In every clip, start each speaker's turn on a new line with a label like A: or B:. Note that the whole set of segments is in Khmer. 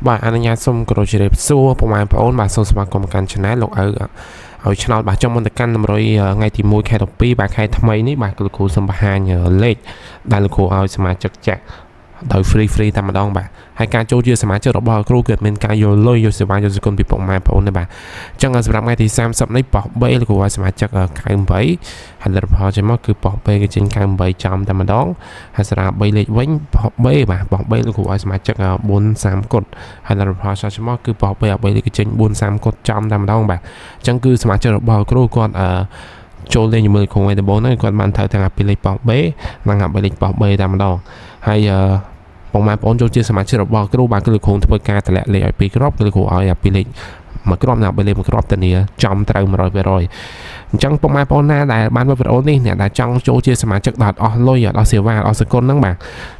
A: បាទអនុញ្ញាតសូមគោរពជម្រាបសួរពុកម៉ែបងប្អូនបាទសូមស្វាគមន៍កាន់ Channel លោកឪឲ្យឆ្នោតបាទចុងមុនទៅកាន់តម្រុយថ្ងៃទី1ខែ12បាទខែថ្មីនេះបាទលោកគ្រូសូមបង្ហាញលេខដែលលោកគ្រូឲ្យសមាជិកចាក់ដោយ free តែម្ដងបាទហើយការចូលជាសមាជិករបស់គ្រូគឺមានការយកលុយយកសេវាយកសគុណពីពុកម៉ែបងប្អូនទេបាទអញ្ចឹងសម្រាប់ថ្ងៃទី30នេះប៉ោះ3លោកគ្រូឲ្យសមាជិក98ហើយលទ្ធផលចេញមកគឺប៉ោះ3គឺចេញ98ចំតែម្ដងហើយសារ៉ា3លេខវិញប៉ោះ3បាទប៉ោះ3លោកគ្រូឲ្យសមាជិក430គុតហើយលទ្ធផលចេញមកគឺប៉ោះ3លេខគឺចេញ430គុតចំតែម្ដងបាទអញ្ចឹងគឺសមាជិករបស់គ្រូគាត់ចូលលេងជាមួយគ្រូឯដំបូងហ្នឹងគាត់បានត្រូវទាំងពីលេខប៉ោះ B និង3លេខប៉ោះ B តែម្ដងហើយបងប្អូនចូលជាសមាជិករបស់គ្រូបាទគឺលោកគ្រូធ្វើការតម្លាក់លេខឲ្យ2គ្រាប់គឺលោកគ្រូឲ្យពីលេខមួយគ្រាប់ណា3លេខមួយគ្រាប់ធានាចំត្រូវ 100% អញ្ចឹងបងប្អូនណាដែលបានមើលវីដេអូនេះអ្នកដែលចង់ចូលជាសមាជិកដល់អស់លុយអស់សេវាអស់សគុណហ្នឹងបាទ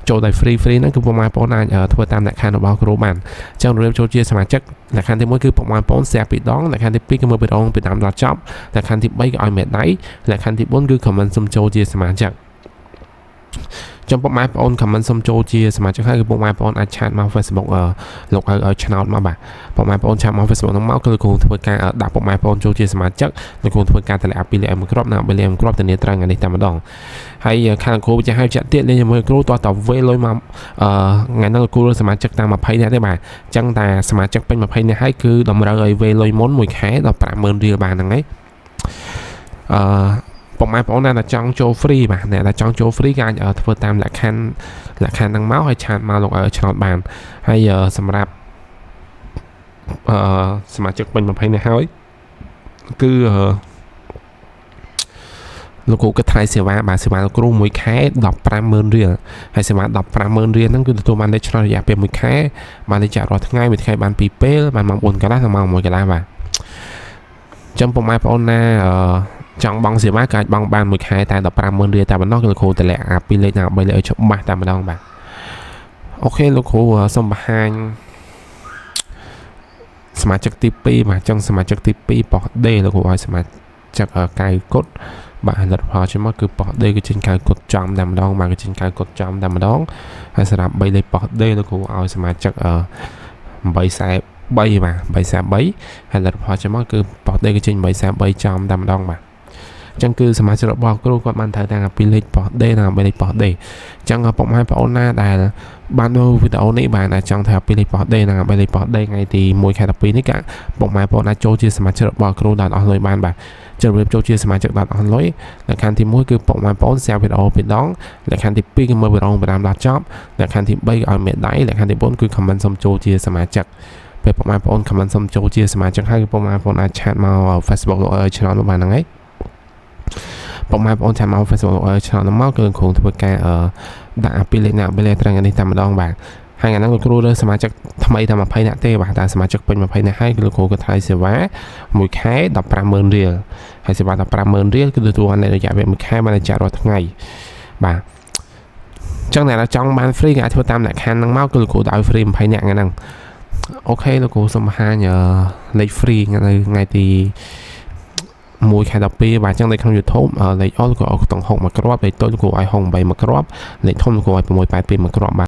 A: ចូលដោយ free ហ្នឹងគឺបងប្អូនអាចធ្វើតាមលក្ខខណ្ឌរបស់គ្រូបានអញ្ចឹងរៀបចូលជាសមាជិកលក្ខខណ្ឌទី1គឺបងប្អូន share ពីរដងលក្ខខណ្ឌទី2គឺមើលវីដេអូពីដើមដល់ចប់លក្ខខណ្ឌទី3គឺឲ្យមេដៃលក្ខខណ្ឌទី4គឺ comment សុំចូលជាសមាជិកចំពុកម៉ែបងប្អូន comment សុំចូលជាសមាជិកហើយគឺពុកម៉ែបងប្អូនអាចឆាតមក Facebook លោកឲ្យឆ្នោតមកបាទពុកម៉ែបងប្អូនឆាតមក Facebook ហ្នឹងមកគឺលោកគ្រូធ្វើការដាក់ពុកម៉ែបងប្អូនចូលជាសមាជិកលោកគ្រូធ្វើការតម្លាក់ពីលេខមួយគ្រាប់ណា3លេខមួយគ្រាប់ទៅនេះត្រង់នេះតែម្ដងហើយខាងគ្រូចាស់ឲ្យចាក់ទៀតលេងជាមួយគ្រូតោះតវេលុយមកថ្ងៃហ្នឹងគ្រូសមាជិកតាម20នាក់ទេបាទអញ្ចឹងតែសមាជិកពេញ20នាក់ហើយគឺតម្រូវឲ្យវេលុយមុនមួយខែដល់50000រៀលបានហ្នឹងឯងបងប្អូនណាចង់ចូល free បាទអ្នកដែលចង់ចូល free ក៏អាចធ្វើតាមលក្ខខណ្ឌហ្នឹងមកហើយឆាតមកលោកឲ្យឆ្នោតបានហើយសម្រាប់សមាជិកពេញ20នាក់ហើយគឺលោកគ្រូក៏ថ្លៃសេវាបាទសេវាលោកគ្រូមួយខែ150,000រៀលហើយសេវា150,000រៀលហ្នឹងគឺទទួលបានលេខឆ្នោតរយៈពេល1ខែបានលេខចាក់រាល់ថ្ងៃមួយថ្ងៃបាន2ពេលបានម៉ោង4កន្លះដល់ម៉ោង1កន្លះបាទចាំបងប្អូនណាចង់បង់សេវាក៏អាចបង់បានមួយខែតែ150,000រៀលតែប៉ុណ្ណោះគឺលោកគ្រូតម្លាក់ពីលេខណា3លេខឲ្យច្បាស់តែម្ដងបាទអូខេលោកគ្រូសូមបង្ហាញសមាជិកទី2បាទអញ្ចឹងសមាជិកទី2ប៉ោះដេលោកគ្រូឲ្យសមាជិកកៅគុតបាទលទ្ធផលចេញមកគឺប៉ោះដេគឺចេញកៅគុតចំតែម្ដងបាទគឺចេញកៅគុតចំតែម្ដងហើយសម្រាប់3លេខប៉ោះដេលោកគ្រូឲ្យសមាជិក843បាទ343ហើយលទ្ធផលចេញមកគឺប៉ោះដេគឺចេញ843ចំតែម្ដងបាទអញ្ចឹងគឺសមាជិករបស់គ្រូគាត់បានត្រូវទាំងពីលេខប៉ោះដេនិង3លេខប៉ោះដេអញ្ចឹងពុកម៉ែបងប្អូនណាដែលបានមើលវីដេអូនេះបានតែចង់ថាពីលេខប៉ោះដេនិង3លេខប៉ោះដេថ្ងៃទី1ខែ12នេះក៏ពុកម៉ែបងប្អូនអាចចូលជាសមាជិករបស់គ្រូដល់អស់លុយបានបាទចូលរៀបចូលជាសមាជិកដល់អស់លុយលក្ខខណ្ឌទី1គឺពុកម៉ែបងប្អូន share វីដេអូពីដងលក្ខខណ្ឌទី2គឺមើលវីដេអូពីដើមដល់ចប់លក្ខខណ្ឌទី3ឲ្យមេដៃលក្ខខណ្ឌទី4គឺ comment សុំចូលជាសមាជិកពេលពុកម៉ែបងប្អូន comment សុំចូលជាសមាជិកហើយពុកម៉ែបងប្អូនអាចឆាតមក Facebook លោកឲ្យឆ្នោតបានហ្នឹងឯងបងប្អូនចាំមក Facebook ឲ្យឆ្នោតមកគឺគ្រូធ្វើការដាក់ពីលេខណា3លេខត្រង់នេះតែម្ដងបាទហើយថ្ងៃហ្នឹងលោកគ្រូរើសសមាជិកថ្មីតែ20នាក់ទេបាទតែសមាជិកពេញ20នាក់ហើយគឺលោកគ្រូក៏ថ្លៃសេវាមួយខែ150,000រៀលហើយសេវា150,000រៀលគឺទទួលបានរយៈពេល1ខែបានចាក់រាល់ថ្ងៃបាទអញ្ចឹងអ្នកដែលចង់បាន free ក៏អាចធ្វើតាមលក្ខខណ្ឌហ្នឹងមកគឺលោកគ្រូឲ្យ free 20នាក់ហ្នឹងអូខេលោកគ្រូសូមបង្ហាញលេខ free នៅថ្ងៃទី1ខែ12បាទអញ្ចឹងនៅក្នុង YouTube លេខអុលក៏អុកតុង6មួយគ្រាប់លេខតូចក៏ឲ្យ6 8មួយគ្រាប់លេខធំក៏ឲ្យ682មួយគ្រាប់បាទ